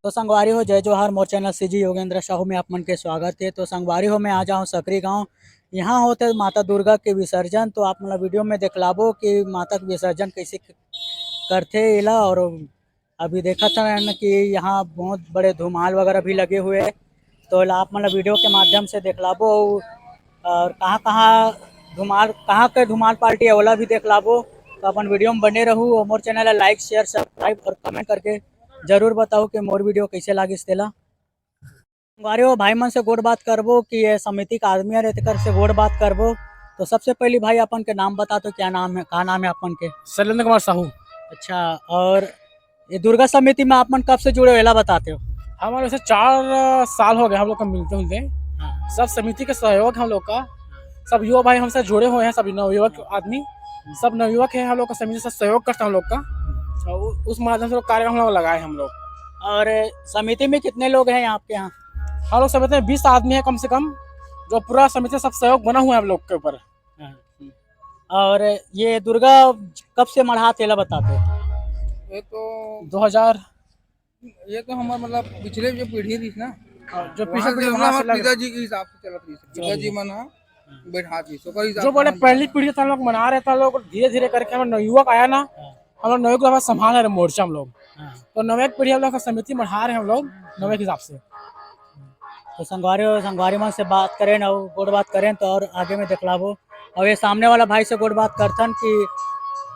तो संगवारी हो जय जोहार मोर चैनल सीजी योगेंद्र साहू में आप मन के स्वागत है। तो संगवारी हो मैं आ जाऊँ सकरी गांव, यहाँ होते माता दुर्गा के विसर्जन। तो आप मतलब वीडियो में दिखलाबो कि माता के विसर्जन कैसे करते इला। और अभी देखा था मैंने कि यहाँ बहुत बड़े धुमाल वगैरह भी लगे हुए हैं। तो आप मतलब वीडियो के माध्यम से दिखलाबो और कहाँ के धुमाल पार्टी है ओला भी दिखलाबो। तो अपन वीडियो में बने रहूँ और मोर चैनल लाइक शेयर सब्सक्राइब और कमेंट करके जरूर बताओ कि मोर वीडियो कैसे लागिस तेला। हो भाई मन से गोड़ बात करबो कि ये समिति का आदमी है कर से गोड़ बात करबो। तो सबसे पहले भाई अपन के नाम बता दो, क्या नाम है, कहाँ नाम है अपन के? शैलेंद्र कुमार साहू। अच्छा, और ये दुर्गा समिति में आप मन कब से जुड़े हो एला बताते हो? हमारे वैसे 4 साल हो गए हम लोग का मिलते मिलते। सब समिति के सहयोग हम लोग का, सब युवा भाई हमसे जुड़े हुए हैं, सब नवयुवक आदमी, सब नवयुवक है हम लोग का, समिति से सहयोग करते हैं हम लोग का। उस माध्यम से कार्यक्रम हम लोग लगाए हम लोग। और समिति में कितने लोग हैं आपके यहाँ? हम लोग समिति में 20 आदमी है कम से कम, जो पूरा समिति सब सहयोग बना हुआ है हम लोग के ऊपर। और ये दुर्गा कब से मढ़ात एला बताते हो? ये तो 2000 ये तो हमारा मतलब पिछले जो पीढ़ी थी ना, जो वहाँ से पीछे हमारे पिताजी के हिसाब से चलत रही थी। पिताजी मना बैठा थी जो बोले पहली पीढ़ी था हम लोग मना रहे थे। लोग धीरे धीरे करके हम नवयुवक आया ना, हम लोग नवयुवक को संभाल रहे मोर्चा हम लोग। तो नवयुवक पीढ़ी हम लोग का समिति बढ़ा रहे हैं हम लोग नवयुवक के हिसाब से। तो संगवारी मन से बात करें ना, गोड़ बात करें तो और आगे में दिखलाबो। और ये सामने वाला भाई से गोड़ बात करतन कि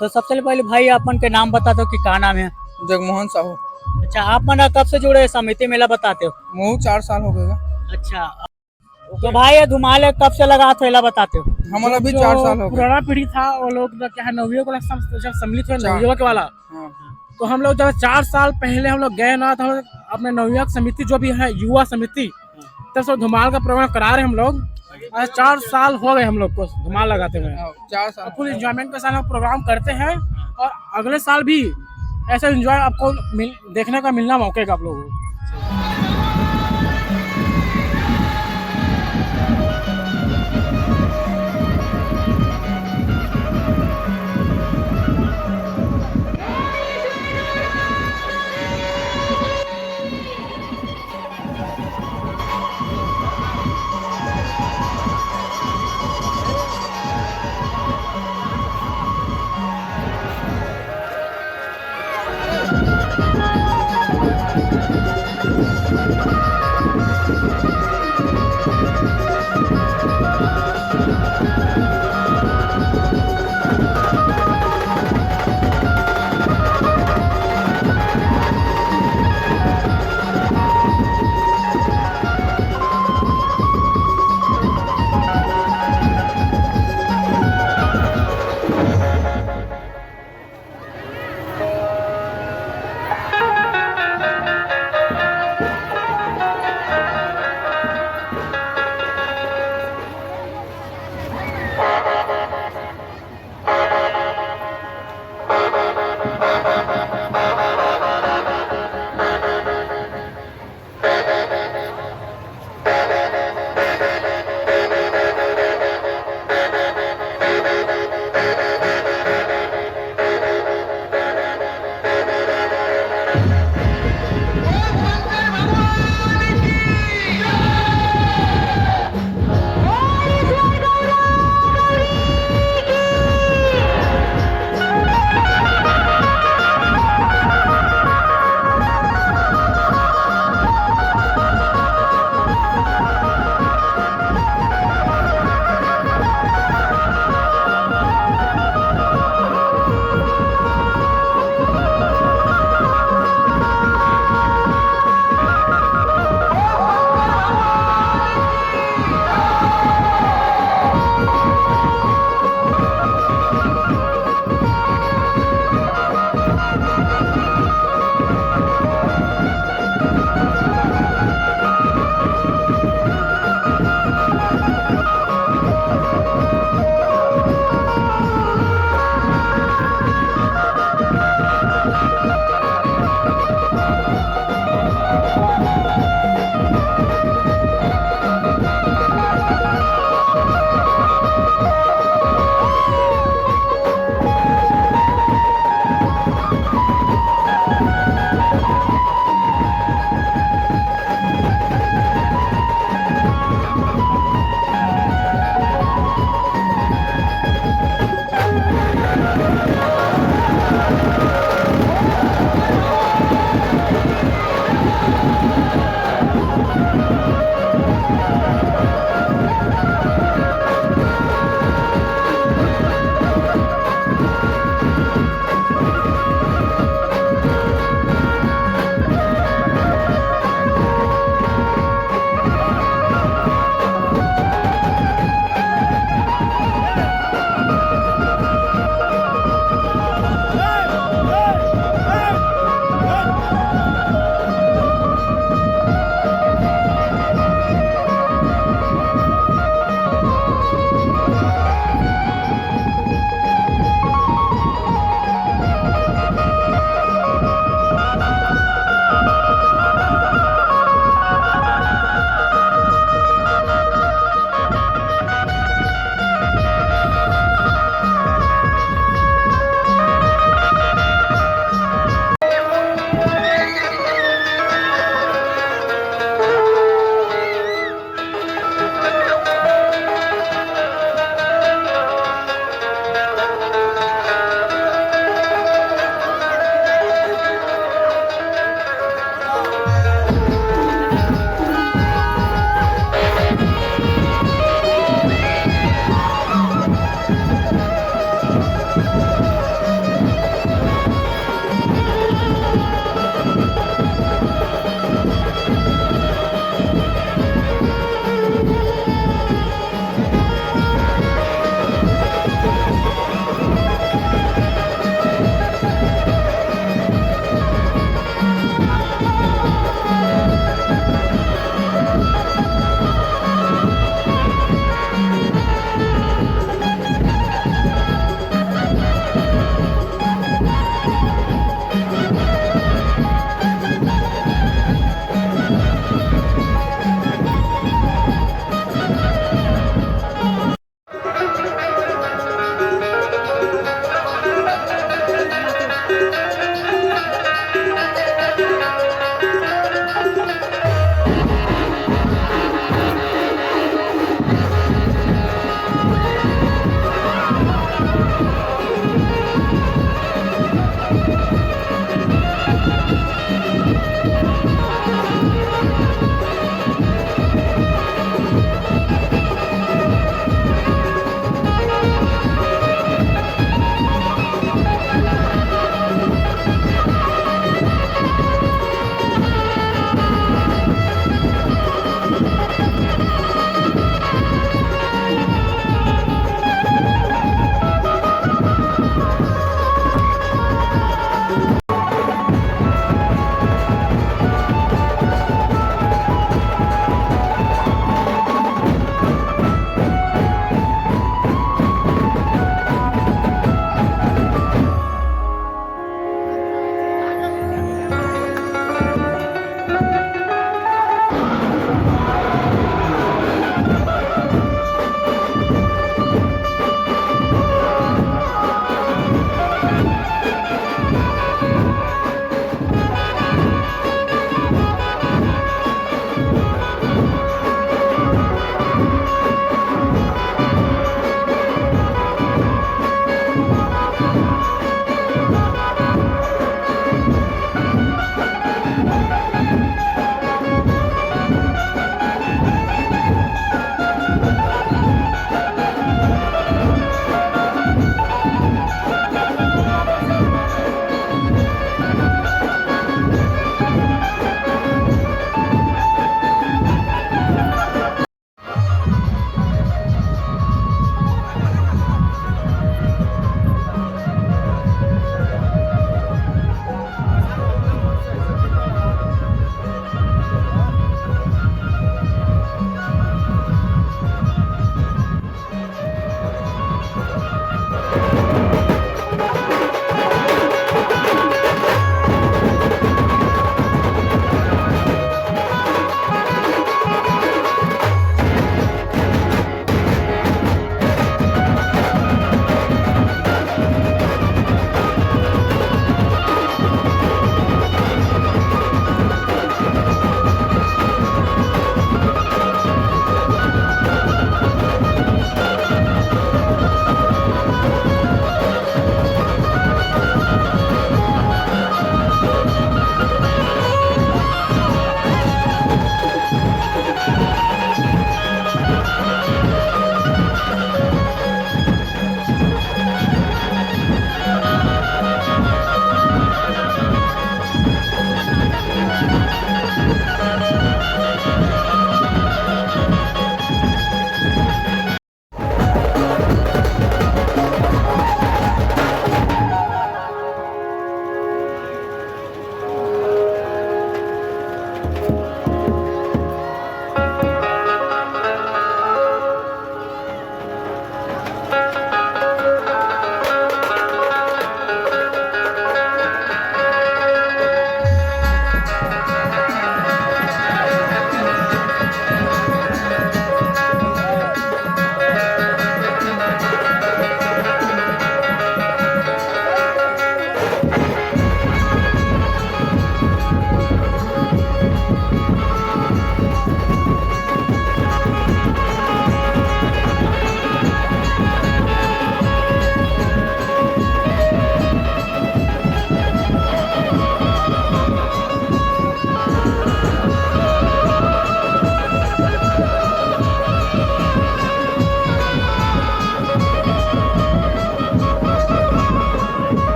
तो सबसे पहले भाई अपन के नाम बता दो कि क्या नाम है? जगमोहन साहू। अच्छा, आप मन कब से जुड़े समिति मेला बताते हो? मुँह 4 साल हो गएगा। अच्छा, तो भाई ये धुमाल कब से लगा तो एला बताते हो? हमारा भी 4 साल हो गए। पुराना पीढ़ी था वो लोग क्या है, नवयुवक जब सम्मिलित हुए नवयुवक वाला, तो हम लोग जब 4 साल पहले हम लोग गए ना, तो हम अपने नवयुवक समिति जो भी है युवा समिति, तब से धुमाल का प्रोग्राम करा रहे हम लोग। आज 4 साल हो गए हम लोग को धुमाल लगाते हुए। 4 साल फुल एंजॉयमेंट के साथ हम प्रोग्राम करते हैं और अगले साल भी ऐसा एंजॉय आपको देखने का मिलना मौके का आप लोगों को।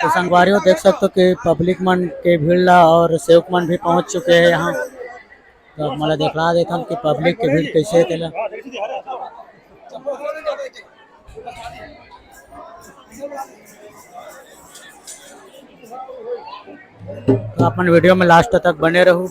तो संगवारियों देख सकते हो कि पब्लिक मन के भीड़ ला और सेवक मन भी पहुंच चुके हैं यहाँ। तो मला दिखला देता हूँ कि पब्लिक के भीड़ कैसे है तेला। तो अपन वीडियो में लास्ट तक बने रहो।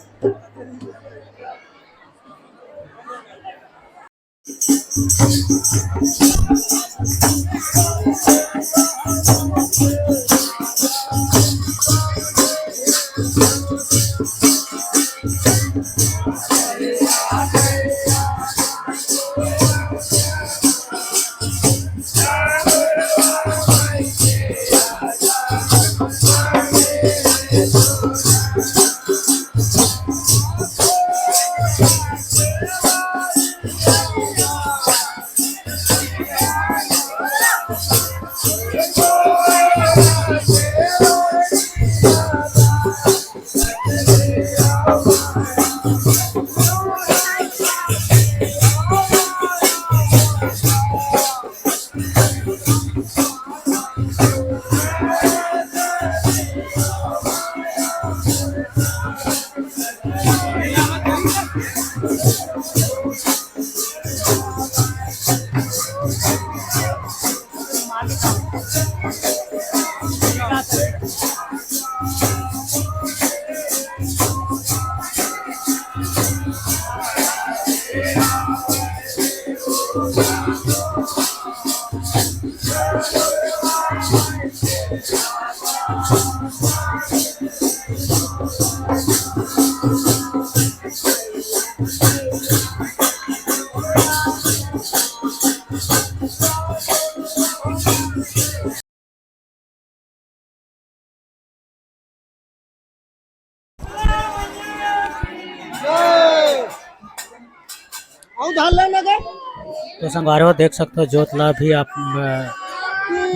तो संगवारियों देख सकते हो जोत ला भी आप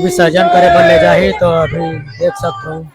विसर्जन करे बर ले जाही। तो अभी देख सकते हो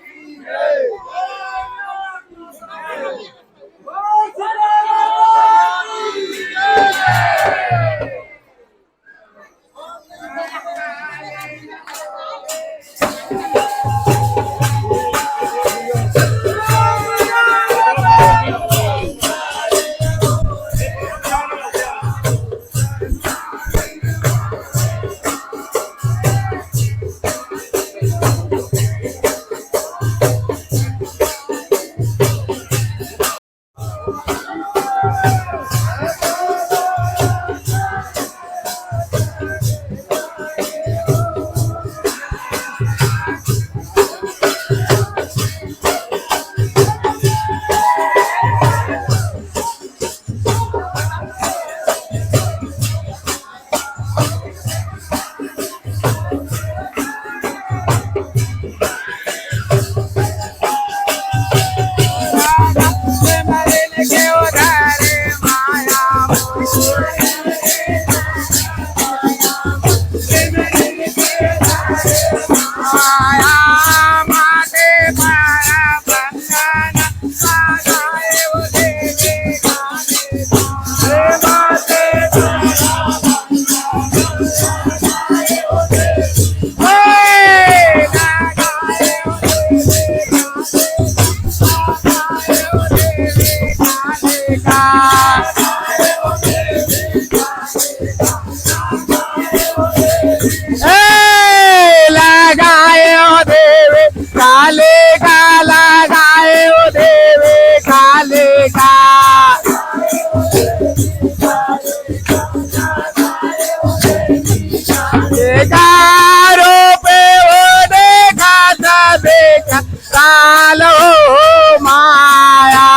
चारों पे वो देखा था बेटा काल हो माया।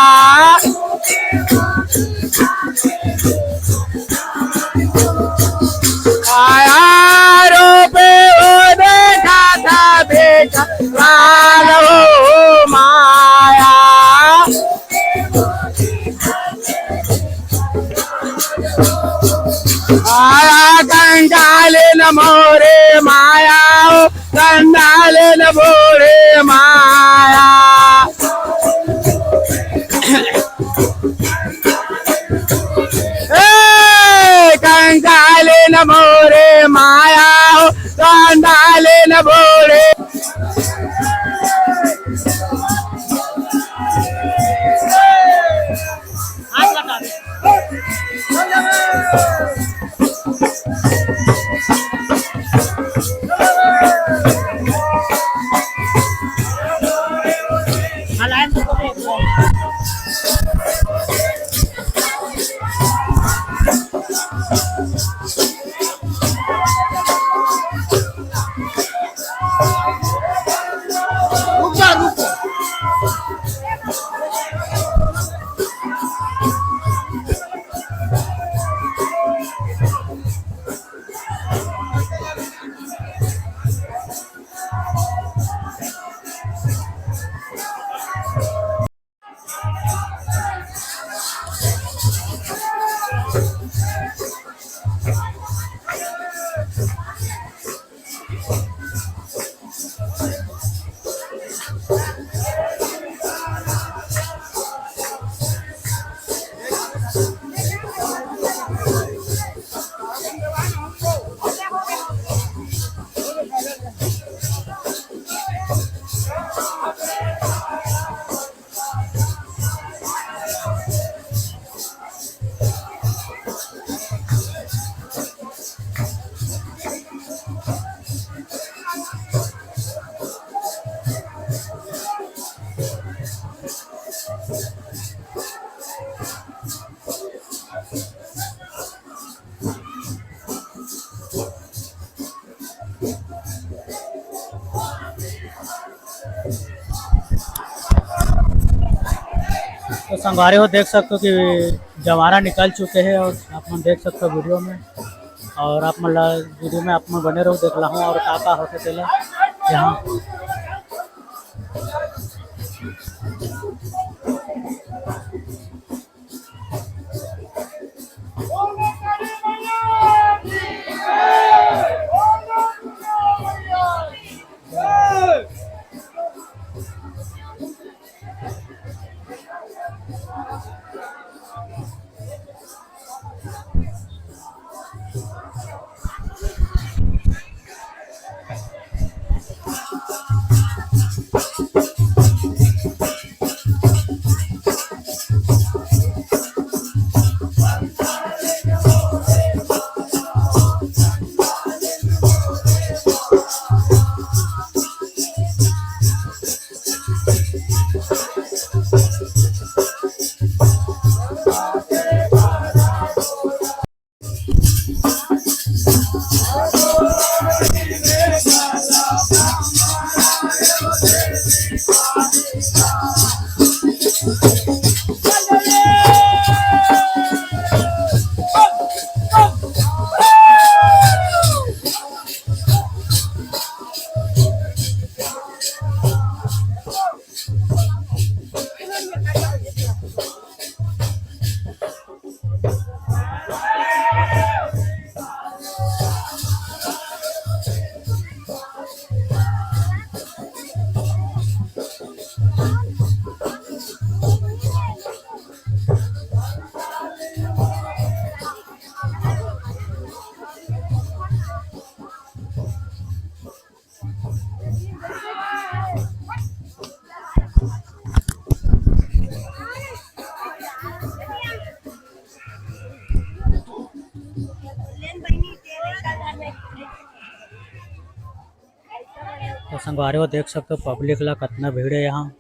आयारों पे वो देखा था बेटा काल हो माया। आया कंगाल न मोरे माया, कंगाल न मोरे माया। कंगाल न मोरे माया, कंगाल न मोरे। तो संगवारी हो देख सकते हो कि जवारा निकल चुके हैं और आप मन देख सकते हो वीडियो में। और आप मन वीडियो में आप मन बने रहो देख ला हूँ और का होते तेला यहाँ तो संगवारी हो देख सकते हो पब्लिक ला कितना भीड़ है यहाँ।